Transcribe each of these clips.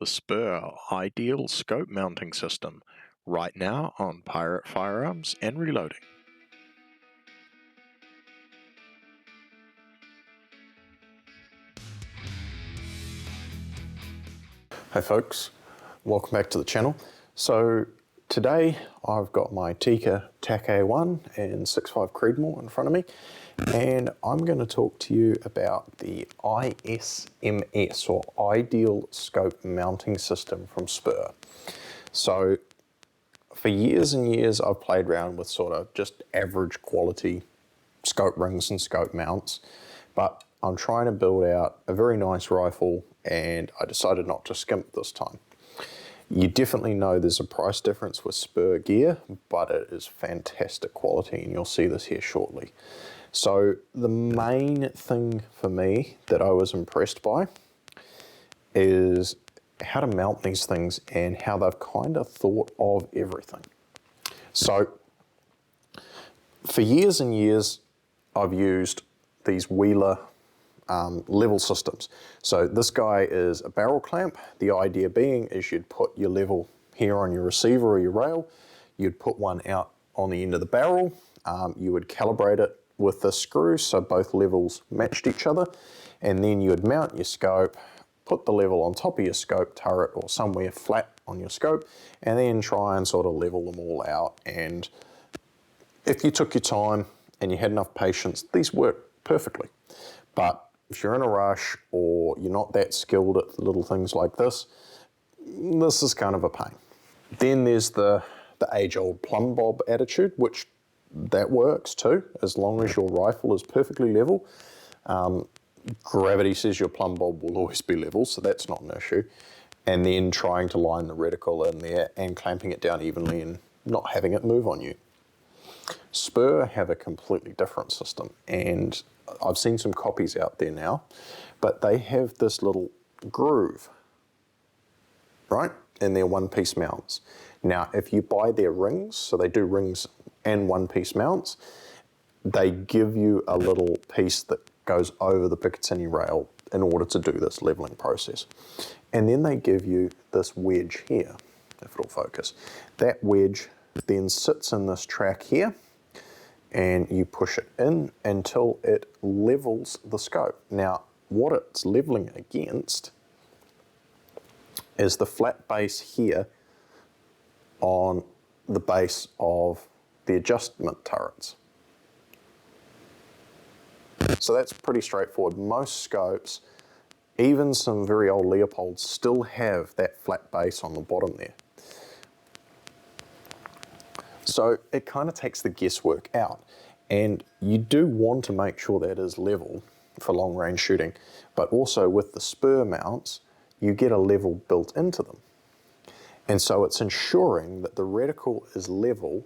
the Spuhr Ideal Scope Mounting System right now on Pirate Firearms and Reloading. Hey folks, welcome back to the channel. So today I've got my Tikka TAC-A1 and 6.5 Creedmoor in front of me, and I'm going to talk to you about the ISMS or Ideal Scope Mounting System from Spuhr. So for years and years I've played around with sort of just average quality scope rings and scope mounts, but I'm trying to build out a very nice rifle and I decided not to skimp this time. You definitely know there's a price difference with Spuhr gear, but it is fantastic quality and you'll see this here shortly. So the main thing for me that I was impressed by is how to mount these things and how they've kind of thought of everything. So for years and years I've used these Wheeler level systems. So this guy is a barrel clamp. The idea being is you'd put your level here on your receiver or your rail, you'd put one out on the end of the barrel, you would calibrate it with the screw so both levels matched each other, and then you would mount your scope, put the level on top of your scope turret or somewhere flat on your scope, and then try and sort of level them all out. And if you took your time and you had enough patience, these work perfectly. But if you're in a rush or you're not that skilled at little things like this, this is kind of a pain. Then there's the age-old plumb bob attitude, which that works too, as long as your rifle is perfectly level. Gravity says your plumb bob will always be level, so that's not an issue. And then trying to line the reticle in there and clamping it down evenly and not having it move on you. Spuhr have a completely different system, and I've seen some copies out there now, but they have this little groove, right, in their one-piece mounts. Now, if you buy their rings, so they do rings and one-piece mounts, they give you a little piece that goes over the Picatinny rail in order to do this leveling process. And then they give you this wedge here, if it'll focus. That wedge then sits in this track here, and you push it in until it levels the scope. Now, what it's leveling against is the flat base here on the base of the adjustment turrets. So that's pretty straightforward. Most scopes, even some very old Leopolds, still have that flat base on the bottom there. So it kind of takes the guesswork out, and you do want to make sure that is level for long range shooting, but also with the Spuhr mounts, you get a level built into them. And so it's ensuring that the reticle is level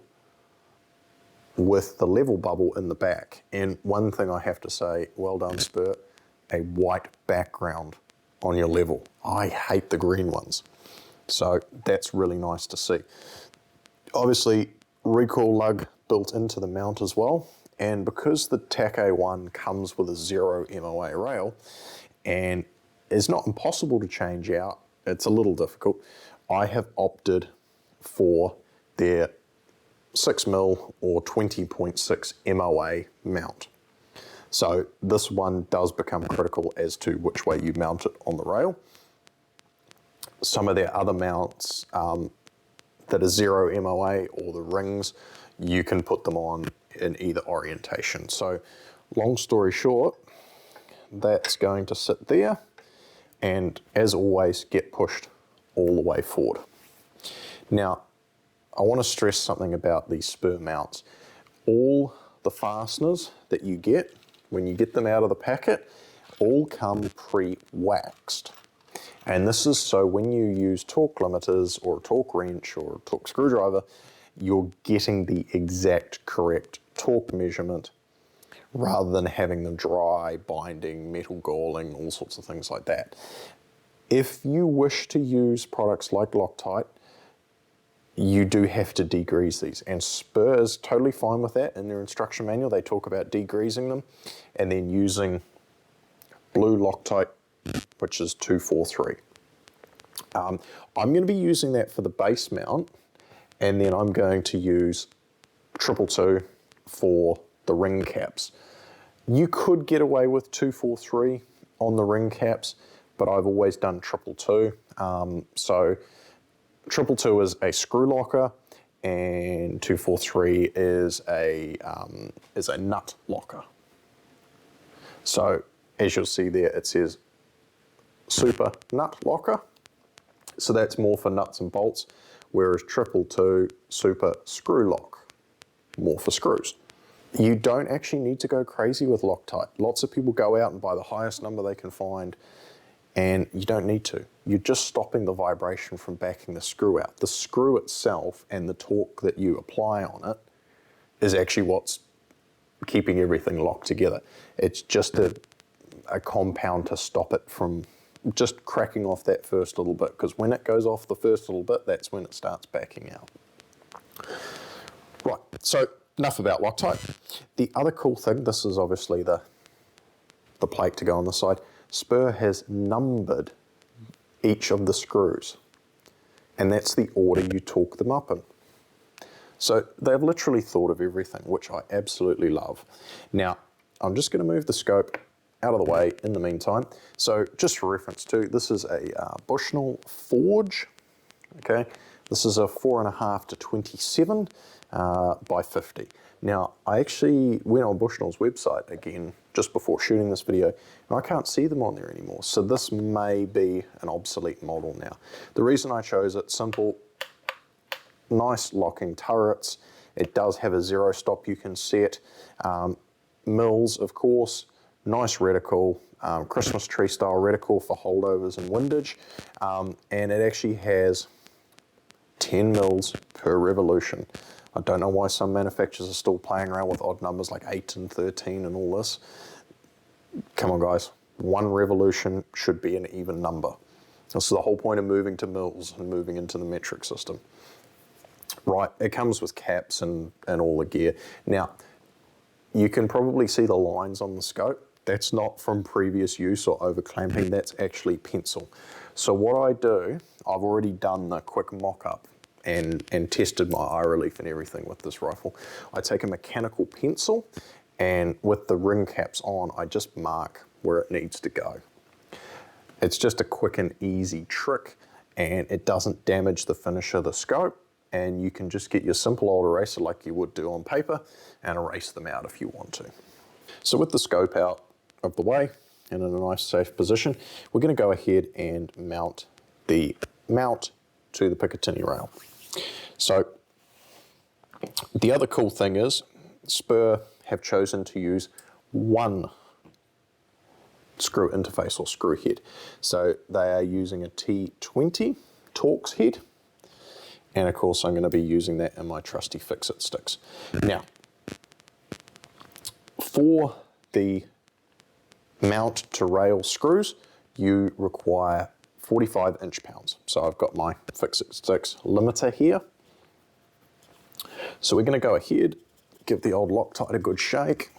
with the level bubble in the back. And one thing I have to say, well done Spuhr, a white background on your level. I hate the green ones. So that's really nice to see. Obviously, recoil lug built into the mount as well, and because the TAC-A1 comes with a 0 MOA rail and is not impossible to change out, it's a little difficult, I have opted for their 6mm or 20.6 MOA mount. So this one does become critical as to which way you mount it on the rail. Some of their other mounts that are 0 MOA or the rings, you can put them on in either orientation. So long story short, that's going to sit there and as always get pushed all the way forward. Now, I want to stress something about these Spuhr mounts. All the fasteners that you get when you get them out of the packet all come pre-waxed. And this is so when you use torque limiters or a torque wrench or a torque screwdriver, you're getting the exact correct torque measurement rather than having them dry, binding, metal galling, all sorts of things like that. If you wish to use products like Loctite, you do have to degrease these, and Spuhr is totally fine with that. In their instruction manual, they talk about degreasing them and then using blue Loctite, which is 243. I'm going to be using that for the base mount, and then I'm going to use 222 for the ring caps. You could get away with 243 on the ring caps, but I've always done 222. So 222 is a screw locker, and 243 is a nut locker. So as you'll see there, it says super nut locker. So that's more for nuts and bolts, whereas 222 super screw lock, more for screws. You don't actually need to go crazy with Loctite. Lots of people go out and buy the highest number they can find, and you don't need to. You're just stopping the vibration from backing the screw out. The screw itself and the torque that you apply on it is actually what's keeping everything locked together. It's just a compound to stop it from just cracking off that first little bit, because when it goes off the first little bit, that's when it starts backing out. Right, so enough about Loctite. The other cool thing, this is obviously the plate to go on the side. Spuhr has numbered each of the screws, and that's the order you torque them up in. So they've literally thought of everything, which I absolutely love. Now, I'm just going to move the scope out of the way in the meantime. So just for reference too, this is a Bushnell Forge, okay? This is a 4.5 to 27 by 50. Now, I actually went on Bushnell's website again just before shooting this video, and I can't see them on there anymore. So this may be an obsolete model now. The reason I chose it, simple, nice locking turrets. It does have a zero stop you can set. Mills, of course, nice reticle, Christmas tree style reticle for holdovers and windage, and it actually has 10 mils per revolution. I don't know why some manufacturers are still playing around with odd numbers like 8 and 13 and all this. Come on guys, one revolution should be an even number. This is the whole point of moving to mils and moving into the metric system. Right, it comes with caps and all the gear. Now, you can probably see the lines on the scope. That's not from previous use or over clamping, that's actually pencil. So what I do, I've already done the quick mock-up and tested my eye relief and everything with this rifle. I take a mechanical pencil, and with the ring caps on, I just mark where it needs to go. It's just a quick and easy trick, and it doesn't damage the finish of the scope, and you can just get your simple old eraser like you would do on paper and erase them out if you want to. So with the scope out of the way and in a nice safe position, we're going to go ahead and mount the mount to the Picatinny rail. So the other cool thing is Spuhr have chosen to use one screw interface or screw head. So they are using a T20 Torx head, and of course I'm going to be using that in my trusty fix-it sticks. Now, for the mount to rail screws, you require 45 inch-pounds. So I've got my fix-it sticks limiter here. So we're going to go ahead, give the old Loctite a good shake.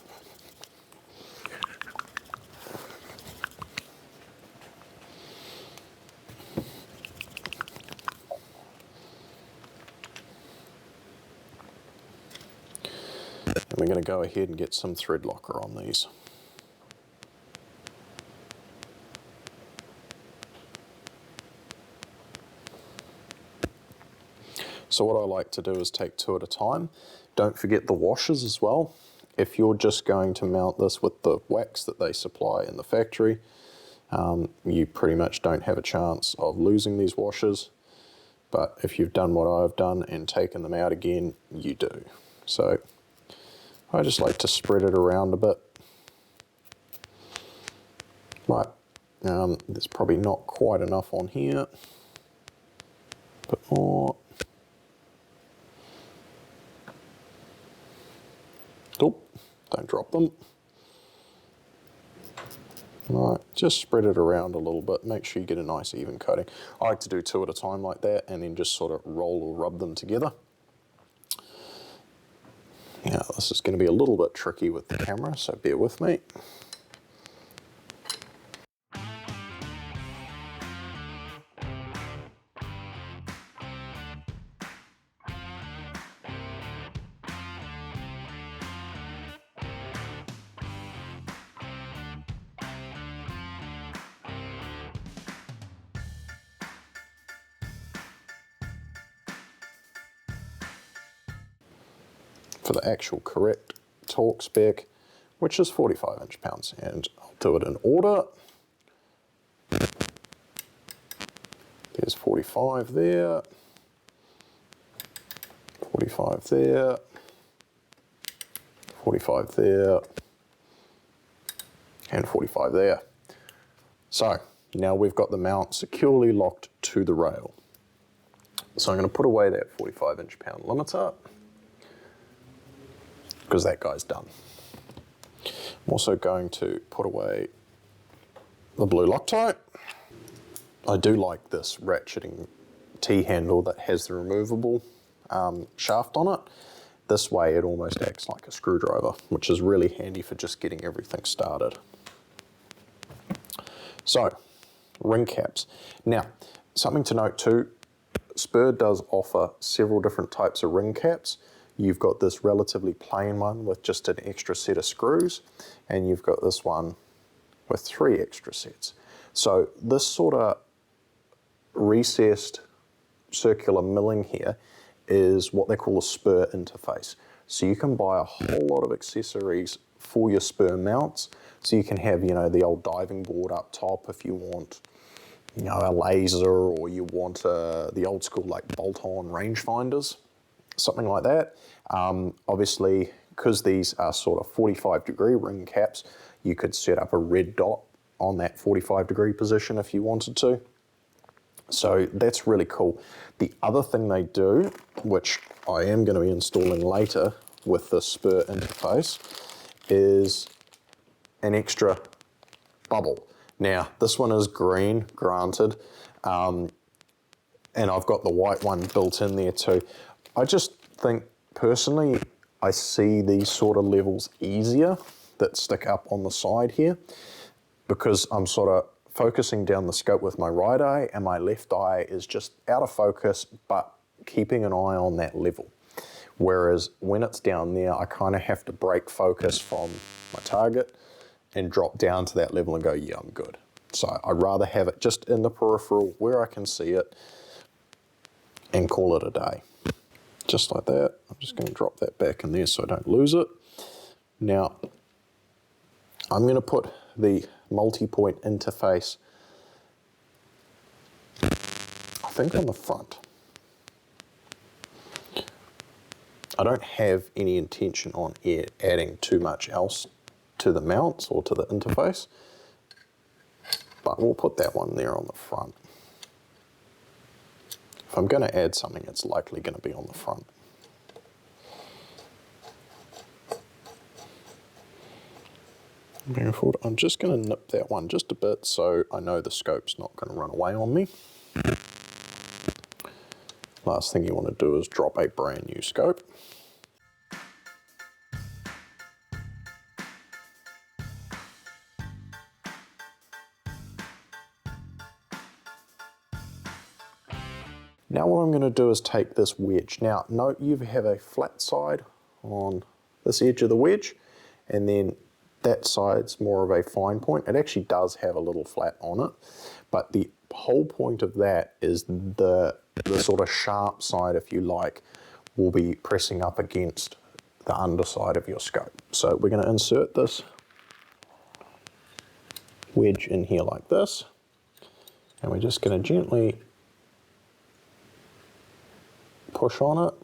And we're going to go ahead and get some thread locker on these. So what I like to do is take two at a time. Don't forget the washers as well. If you're just going to mount this with the wax that they supply in the factory, you pretty much don't have a chance of losing these washers. But if you've done what I've done and taken them out again, you do. So I just like to spread it around a bit. Right, there's probably not quite enough on here. A bit more. Oh, don't drop them. Right, just spread it around a little bit. Make sure you get a nice even coating. I like to do two at a time like that and then just sort of roll or rub them together. Now, this is going to be a little bit tricky with the camera, so bear with me. for the actual correct torque spec, which is 45 inch-pounds. And I'll do it in order. There's 45 there, 45 there, 45 there, and 45 there. So now we've got the mount securely locked to the rail. So I'm going to put away that 45 inch-pound limiter because that guy's done. I'm also going to put away the blue Loctite. I do like this ratcheting T-handle that has the removable shaft on it. This way it almost acts like a screwdriver, which is really handy for just getting everything started. So, ring caps. Now, something to note too, Spuhr does offer several different types of ring caps. You've got this relatively plain one with just an extra set of screws, and you've got this one with 3 extra sets. So this sort of recessed circular milling here is what they call a Spuhr interface. So you can buy a whole lot of accessories for your Spuhr mounts. So you can have, you know, the old diving board up top if you want, you know, a laser, or you want the old school like bolt-on rangefinders, something like that. Obviously, because these are sort of 45-degree ring caps, you could set up a red dot on that 45-degree position if you wanted to. So that's really cool. The other thing they do, which I am going to be installing later with the Spuhr interface, is an extra bubble. Now, this one is green, granted, and I've got the white one built in there too. I just think, personally, I see these sort of levels easier that stick up on the side here, because I'm sort of focusing down the scope with my right eye, and my left eye is just out of focus, but keeping an eye on that level. Whereas when it's down there, I kind of have to break focus from my target and drop down to that level and go, yeah, I'm good. So I'd rather have it just in the peripheral where I can see it and call it a day. Just like that. I'm just going to drop that back in there so I don't lose it. Now, I'm going to put the multi-point interface, I think, on the front. I don't have any intention on adding too much else to the mounts or to the interface, but we'll put that one there on the front. If I'm going to add something, it's likely going to be on the front. Moving forward, I'm just going to nip that one just a bit so I know the scope's not going to run away on me. Last thing you want to do is drop a brand new scope. Now what I'm going to do is take this wedge. Now note you have a flat side on this edge of the wedge, and then that side's more of a fine point. It actually does have a little flat on it, but the whole point of that is the sort of sharp side, if you like, will be pressing up against the underside of your scope. So we're going to insert this wedge in here like this, and we're just going to gently push on it,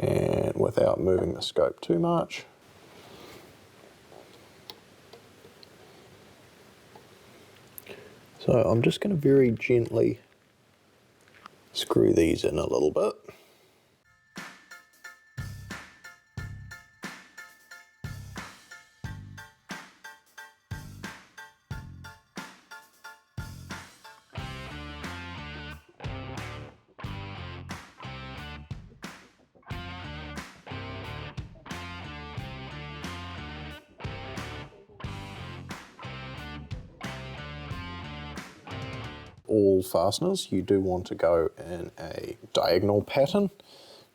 and without moving the scope too much. So I'm just going to very gently screw these in a little bit. All fasteners, you do want to go in a diagonal pattern,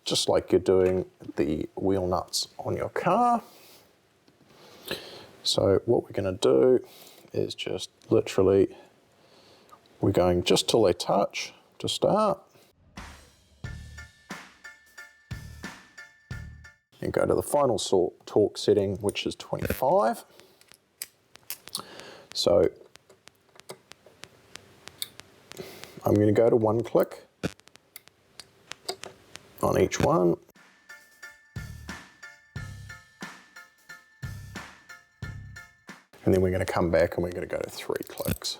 just like you're doing the wheel nuts on your car. So what we're going to do is just literally, we're going just till they touch to start, then go to the final torque setting, which is 25. So I'm going to go to one click on each one. And then we're going to come back and we're going to go to 3 clicks.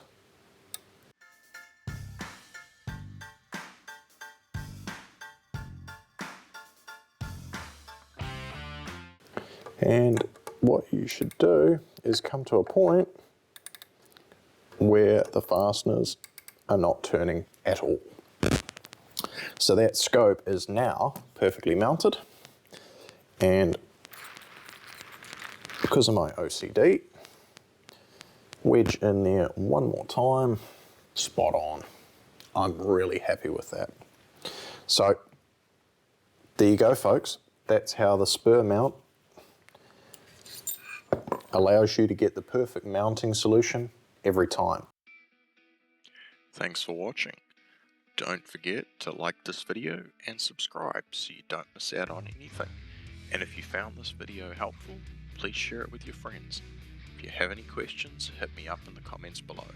And what you should do is come to a point where the fasteners are not turning at all. So that scope is now perfectly mounted, and because of my OCD, wedge in there one more time, spot on. I'm really happy with that. So there you go, folks. That's how the Spuhr mount allows you to get the perfect mounting solution every time. Thanks for watching. Don't forget to like this video and subscribe so you don't miss out on anything. And if you found this video helpful, please share it with your friends. If you have any questions, hit me up in the comments below.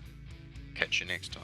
Catch you next time.